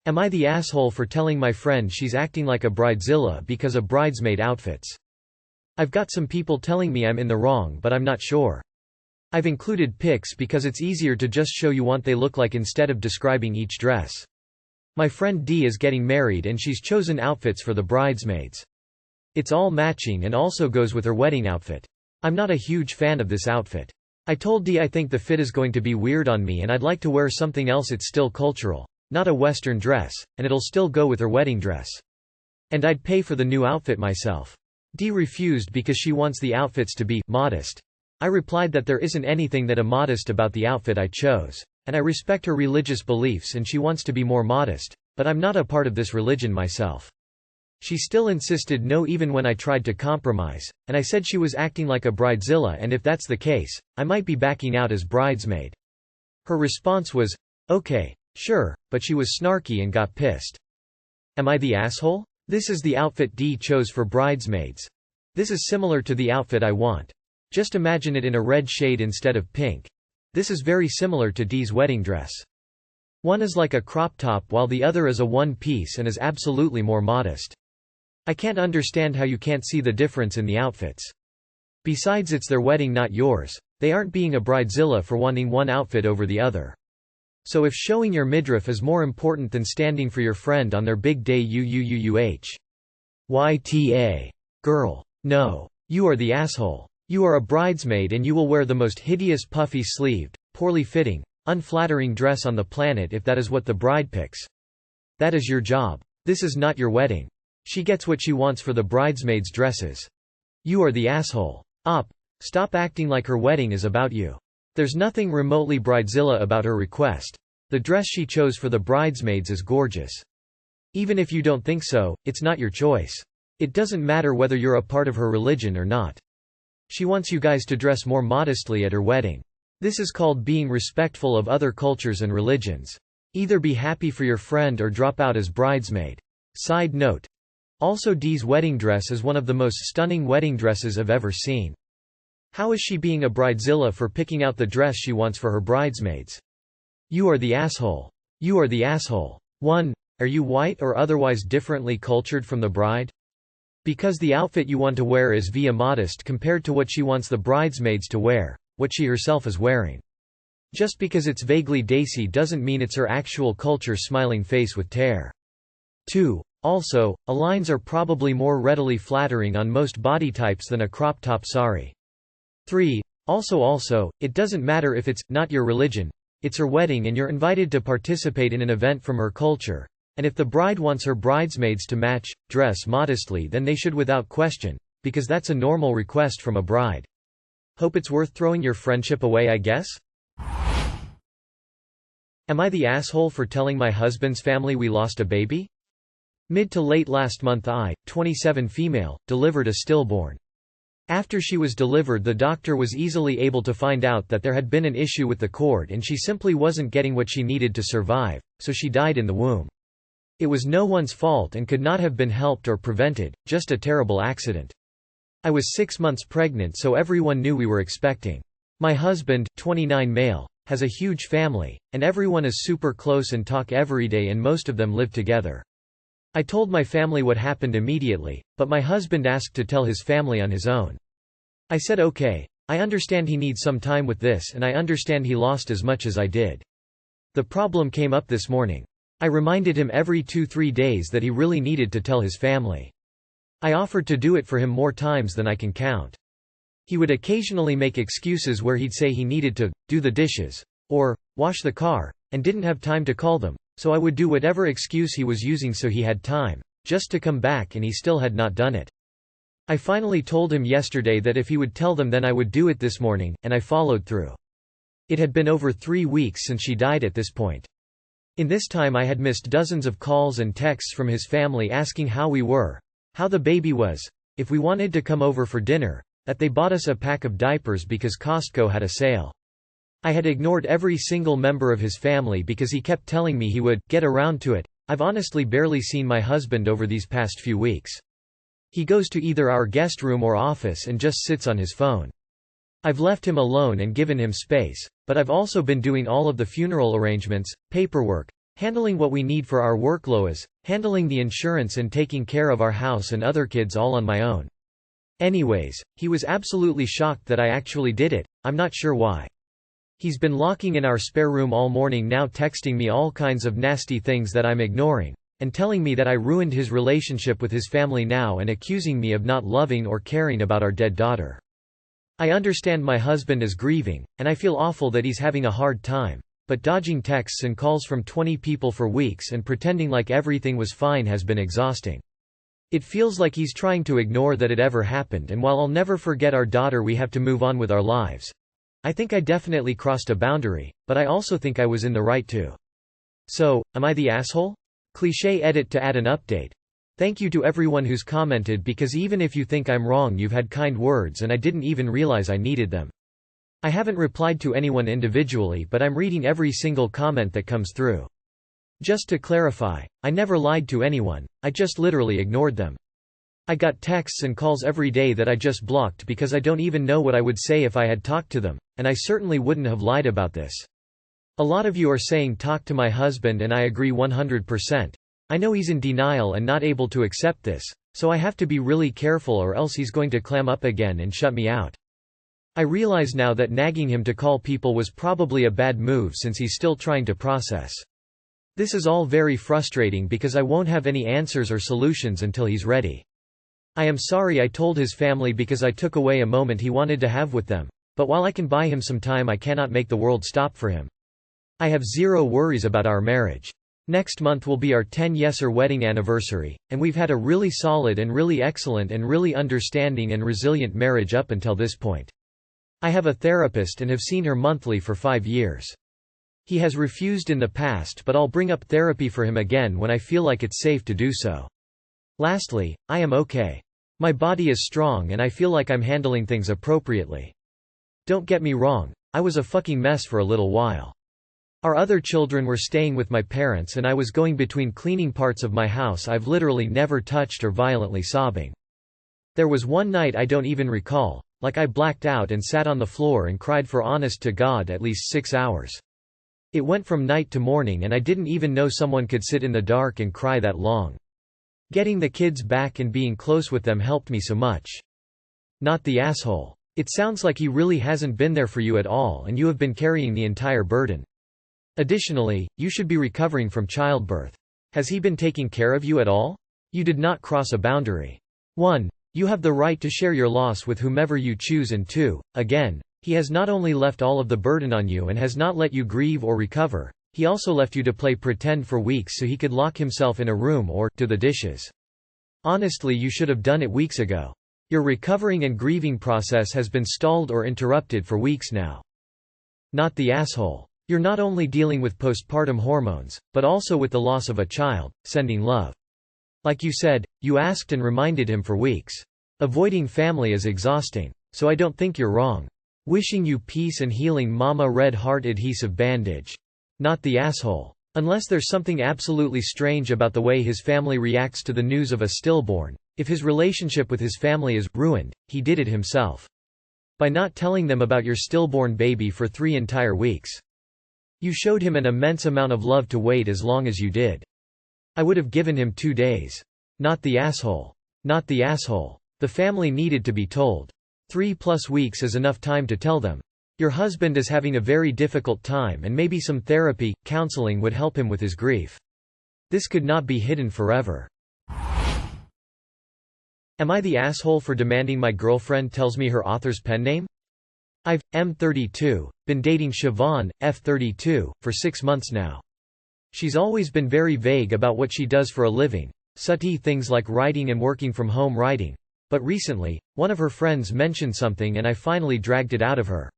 Am I the asshole for telling my friend she's acting like a bridezilla because of bridesmaid outfits? I've got some people telling me I'm in the wrong, but I'm not sure. I've included pics because it's easier to just show you what they look like instead of describing each dress. My friend D is getting married and she's chosen outfits for the bridesmaids. It's all matching and also goes with her wedding outfit. I'm not a huge fan of this outfit. I told D I think the fit is going to be weird on me and I'd like to wear something else. It's still cultural, not a Western dress, and it'll still go with her wedding dress. And I'd pay for the new outfit myself. D refused because she wants the outfits to be modest. I replied that there isn't anything that immodest about the outfit I chose, and I respect her religious beliefs and she wants to be more modest, but I'm not a part of this religion myself. She still insisted no even when I tried to compromise, and I said she was acting like a bridezilla and if that's the case, I might be backing out as bridesmaid. Her response was, "Okay, sure," but she was snarky and got pissed. Am I the asshole? This is the outfit D chose for bridesmaids. This is similar to the outfit I want. Just imagine it in a red shade instead of pink. This is very similar to D's wedding dress. One is like a crop top while the other is a one-piece and is absolutely more modest. I can't understand how you can't see the difference in the outfits. Besides, it's their wedding, not yours. They aren't being a bridezilla for wanting one outfit over the other. So if showing your midriff is more important than standing for your friend on their big day, YTA. Girl. No. You are the asshole. You are a bridesmaid and you will wear the most hideous puffy-sleeved, poorly fitting, unflattering dress on the planet if that is what the bride picks. That is your job. This is not your wedding. She gets what she wants for the bridesmaids' dresses. You are the asshole. Stop acting like her wedding is about you. There's nothing remotely bridezilla about her request. The dress she chose for the bridesmaids is gorgeous. Even if you don't think so, it's not your choice. It doesn't matter whether you're a part of her religion or not. She wants you guys to dress more modestly at her wedding. This is called being respectful of other cultures and religions. Either be happy for your friend or drop out as bridesmaid. Side note. Also, D's wedding dress is one of the most stunning wedding dresses I've ever seen. How is she being a bridezilla for picking out the dress she wants for her bridesmaids? You are the asshole. You are the asshole. 1. Are you white or otherwise differently cultured from the bride? Because the outfit you want to wear is modest compared to what she wants the bridesmaids to wear, what she herself is wearing. Just because it's vaguely daisy doesn't mean it's her actual culture smiling face with tear. 2. Also, lines are probably more readily flattering on most body types than a crop top sari. 3. Also, it doesn't matter if it's not your religion, it's her wedding and you're invited to participate in an event from her culture. And if the bride wants her bridesmaids to match, dress modestly, then they should without question, because that's a normal request from a bride. Hope it's worth throwing your friendship away, I guess? Am I the asshole for telling my husband's family we lost a baby? Mid to late last month I, 27 female, delivered a stillborn. After she was delivered, the doctor was easily able to find out that there had been an issue with the cord and she simply wasn't getting what she needed to survive, so she died in the womb. It was no one's fault and could not have been helped or prevented, just a terrible accident. I was 6 months pregnant, so everyone knew we were expecting. My husband, 29 male, has a huge family, and everyone is super close and talk every day and most of them live together. I told my family what happened immediately, but my husband asked to tell his family on his own. I said okay, I understand he needs some time with this and I understand he lost as much as I did. The problem came up this morning. I reminded him every 2-3 days that he really needed to tell his family. I offered to do it for him more times than I can count. He would occasionally make excuses where he'd say he needed to do the dishes or wash the car and didn't have time to call them. So I would do whatever excuse he was using so he had time, just to come back, and he still had not done it. I finally told him yesterday that if he would tell them then I would do it this morning, and I followed through. It had been over 3 weeks since she died at this point. In this time I had missed dozens of calls and texts from his family asking how we were, how the baby was, if we wanted to come over for dinner, that they bought us a pack of diapers because Costco had a sale. I had ignored every single member of his family because he kept telling me he would get around to it. I've honestly barely seen my husband over these past few weeks. He goes to either our guest room or office and just sits on his phone. I've left him alone and given him space, but I've also been doing all of the funeral arrangements, paperwork, Handling what we need for our workloads, handling the insurance and taking care of our house and other kids all on my own. Anyways, he was absolutely shocked that I actually did it, I'm not sure why. He's been locking in our spare room all morning now, texting me all kinds of nasty things that I'm ignoring, and telling me that I ruined his relationship with his family now and accusing me of not loving or caring about our dead daughter. I understand my husband is grieving, and I feel awful that he's having a hard time, but dodging texts and calls from 20 people for weeks and pretending like everything was fine has been exhausting. It feels like he's trying to ignore that it ever happened, and while I'll never forget our daughter, we have to move on with our lives. I think I definitely crossed a boundary, but I also think I was in the right too. So, am I the asshole? Cliché edit to add an update. Thank you to everyone who's commented, because even if you think I'm wrong, you've had kind words and I didn't even realize I needed them. I haven't replied to anyone individually, but I'm reading every single comment that comes through. Just to clarify, I never lied to anyone, I just literally ignored them. I got texts and calls every day that I just blocked because I don't even know what I would say if I had talked to them, and I certainly wouldn't have lied about this. A lot of you are saying talk to my husband, and I agree 100%. I know he's in denial and not able to accept this, so I have to be really careful or else he's going to clam up again and shut me out. I realize now that nagging him to call people was probably a bad move since he's still trying to process. This is all very frustrating because I won't have any answers or solutions until he's ready. I am sorry I told his family because I took away a moment he wanted to have with them, but while I can buy him some time, I cannot make the world stop for him. I have zero worries about our marriage. Next month will be our 10-year wedding anniversary, and we've had a really solid and really excellent and really understanding and resilient marriage up until this point. I have a therapist and have seen her monthly for 5 years. He has refused in the past, but I'll bring up therapy for him again when I feel like it's safe to do so. Lastly, I am okay. My body is strong and I feel like I'm handling things appropriately. Don't get me wrong, I was a fucking mess for a little while. Our other children were staying with my parents and I was going between cleaning parts of my house I've literally never touched or violently sobbing. There was one night I don't even recall, like I blacked out and sat on the floor and cried for honest to God at least 6 hours. It went from night to morning and I didn't even know someone could sit in the dark and cry that long. Getting the kids back and being close with them helped me so much. Not the asshole. It sounds like he really hasn't been there for you at all and you have been carrying the entire burden. Additionally, you should be recovering from childbirth. Has he been taking care of you at all? You did not cross a boundary. 1. You have the right to share your loss with whomever you choose, and 2. Again, he has not only left all of the burden on you and has not let you grieve or recover, he also left you to play pretend for weeks so he could lock himself in a room or do the dishes. Honestly, you should have done it weeks ago. Your recovering and grieving process has been stalled or interrupted for weeks now. Not the asshole. You're not only dealing with postpartum hormones, but also with the loss of a child, sending love. Like you said, you asked and reminded him for weeks. Avoiding family is exhausting, so I don't think you're wrong. Wishing you peace and healing, Mama. Red heart adhesive bandage. Not the asshole. Unless there's something absolutely strange about the way his family reacts to the news of a stillborn, if his relationship with his family is ruined, he did it himself. By not telling them about your stillborn baby for 3 entire weeks. You showed him an immense amount of love to wait as long as you did. I would have given him 2 days. Not the asshole. Not the asshole. The family needed to be told. 3+ weeks is enough time to tell them. Your husband is having a very difficult time and maybe some therapy, counseling would help him with his grief. This could not be hidden forever. Am I the asshole for demanding my girlfriend tells me her author's pen name? I've, M32, been dating Siobhan, F32, for 6 months now. She's always been very vague about what she does for a living, such things like writing and working from home writing. But recently, one of her friends mentioned something and I finally dragged it out of her.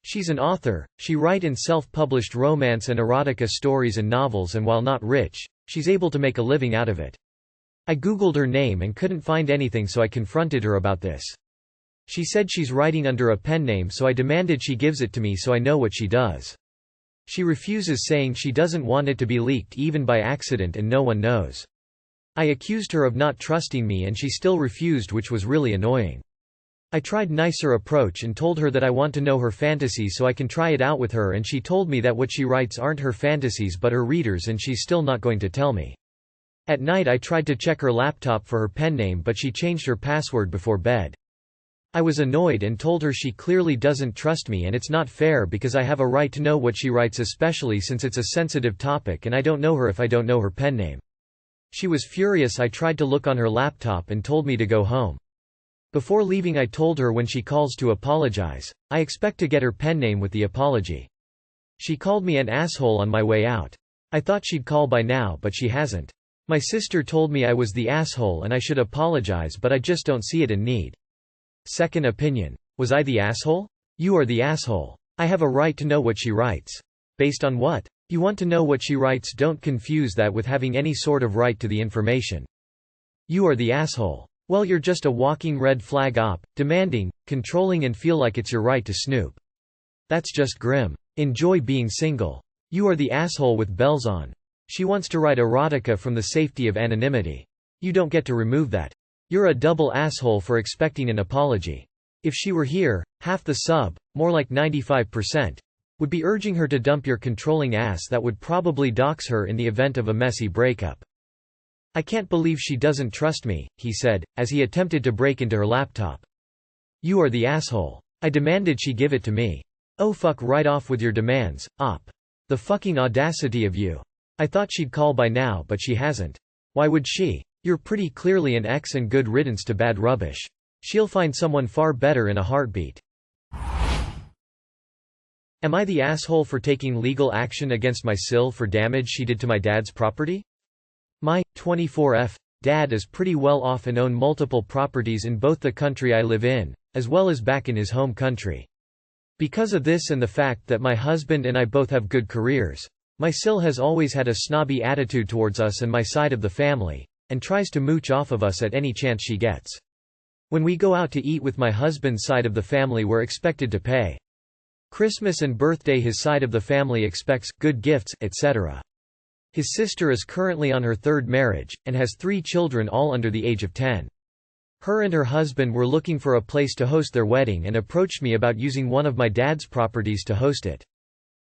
She's an author, she writes in self-published romance and erotica stories and novels, and while not rich, she's able to make a living out of it. I googled her name and couldn't find anything, so I confronted her about this. She said she's writing under a pen name, so I demanded she gives it to me so I know what she does. She refuses, saying she doesn't want it to be leaked even by accident and no one knows. I accused her of not trusting me and she still refused, which was really annoying. I tried nicer approach and told her that I want to know her fantasies so I can try it out with her, and she told me that what she writes aren't her fantasies but her readers, and she's still not going to tell me. At night I tried to check her laptop for her pen name, but she changed her password before bed. I was annoyed and told her she clearly doesn't trust me and it's not fair because I have a right to know what she writes, especially since it's a sensitive topic and I don't know her if I don't know her pen name. She was furious. I tried to look on her laptop and told me to go home. Before leaving I told her when she calls to apologize, I expect to get her pen name with the apology. She called me an asshole on my way out. I thought she'd call by now but she hasn't. My sister told me I was the asshole and I should apologize, but I just don't see it in need. Second opinion. Was I the asshole? You are the asshole. I have a right to know what she writes. Based on what? You want to know what she writes. Don't confuse that with having any sort of right to the information. You are the asshole. Well, you're just a walking red flag op, demanding, controlling and feel like it's your right to snoop. That's just grim. Enjoy being single. You are the asshole with bells on. She wants to write erotica from the safety of anonymity. You don't get to remove that. You're a double asshole for expecting an apology. If she were here, half the sub, more like 95%, would be urging her to dump your controlling ass. That would probably dox her in the event of a messy breakup. I can't believe she doesn't trust me, he said, as he attempted to break into her laptop. You are the asshole. I demanded she give it to me. Oh, fuck right off with your demands, op. The fucking audacity of you. I thought she'd call by now but she hasn't. Why would she? You're pretty clearly an ex and good riddance to bad rubbish. She'll find someone far better in a heartbeat. Am I the asshole for taking legal action against my sil for damage she did to my dad's property? My 24F dad is pretty well off and own multiple properties in both the country I live in, as well as back in his home country. Because of this and the fact that my husband and I both have good careers, my sil has always had a snobby attitude towards us and my side of the family, and tries to mooch off of us at any chance she gets. When we go out to eat with my husband's side of the family, we're expected to pay. Christmas and birthday his side of the family expects good gifts, etc. His sister is currently on her third marriage, and has 3 children all under the age of 10. Her and her husband were looking for a place to host their wedding and approached me about using one of my dad's properties to host it.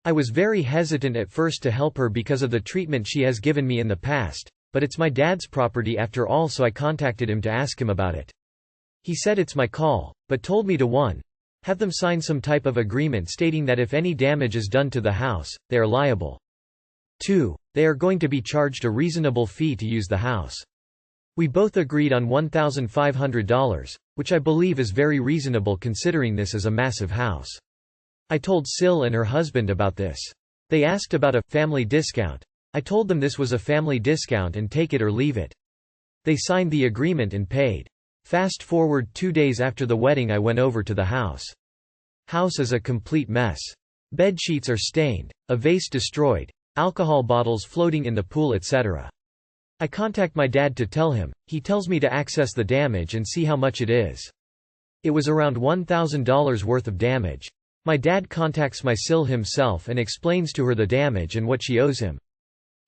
I was very hesitant at first to help her because of the treatment she has given me in the past, but it's my dad's property after all, so I contacted him to ask him about it. He said it's my call, but told me to 1. Have them sign some type of agreement stating that if any damage is done to the house, they are liable. 2. They are going to be charged a reasonable fee to use the house. We both agreed on $1,500, which I believe is very reasonable considering this is a massive house. I told Sil and her husband about this. They asked about a family discount. I told them this was a family discount and take it or leave it. They signed the agreement and paid. Fast forward 2 days after the wedding, I went over to the house. House is a complete mess. Bed sheets are stained, a vase destroyed, alcohol bottles floating in the pool, etc. I contact my dad to tell him. He tells me to access the damage and see how much it is. It was around $1,000 worth of damage. My dad contacts my sil himself and explains to her the damage and what she owes him.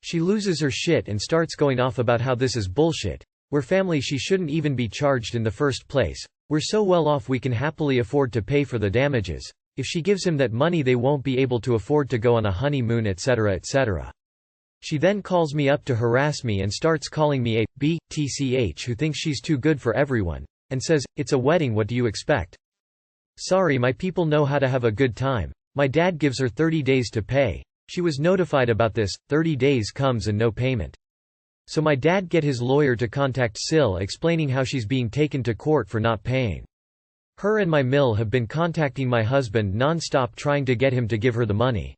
She loses her shit and starts going off about how this is bullshit. We're family, she shouldn't even be charged in the first place. We're so well off we can happily afford to pay for the damages. If she gives him that money they won't be able to afford to go on a honeymoon, etc. etc. She then calls me up to harass me and starts calling me a b-tch who thinks she's too good for everyone, and says, "It's a wedding, what do you expect?" Sorry, my people know how to have a good time. My dad gives her 30 days to pay. She was notified about this, 30 days comes and no payment. So my dad get his lawyer to contact Sil explaining how she's being taken to court for not paying. Her and my mill have been contacting my husband non-stop trying to get him to give her the money.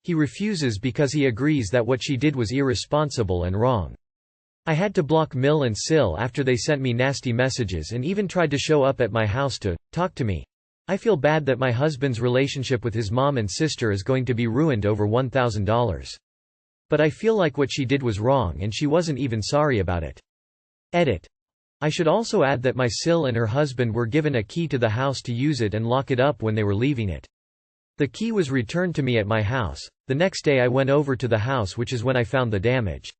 He refuses because he agrees that what she did was irresponsible and wrong. I had to block Mill and Sil after they sent me nasty messages and even tried to show up at my house to talk to me. I feel bad that my husband's relationship with his mom and sister is going to be ruined over $1,000. But I feel like what she did was wrong and she wasn't even sorry about it. Edit. I should also add that my sil and her husband were given a key to the house to use it and lock it up when they were leaving it. The key was returned to me at my house. The next day I went over to the house, which is when I found the damage.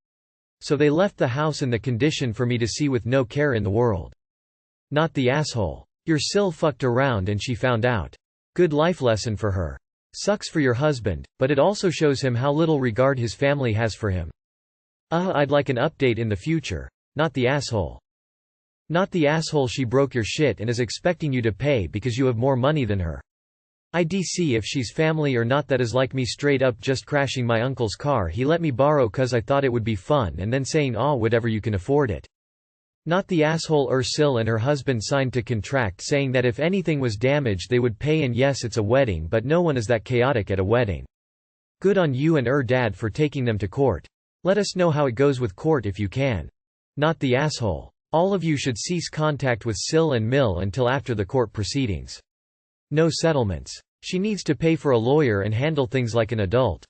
So they left the house in the condition for me to see with no care in the world. Not the asshole. Your sil fucked around and she found out. Good life lesson for her. Sucks for your husband, but it also shows him how little regard his family has for him. I'd like an update in the future. Not the asshole. Not the asshole she broke your shit and is expecting you to pay because you have more money than her. I'd see if she's family or not. That is like me straight up just crashing my uncle's car he let me borrow cause I thought it would be fun and then saying whatever you can afford it. Not the asshole. Sil and her husband signed to contract saying that if anything was damaged they would pay, and yes, it's a wedding, but no one is that chaotic at a wedding. Good on you and dad for taking them to court. Let us know how it goes with court if you can. Not the asshole. All of you should cease contact with Sil and Mill until after the court proceedings. No settlements. She needs to pay for a lawyer and handle things like an adult.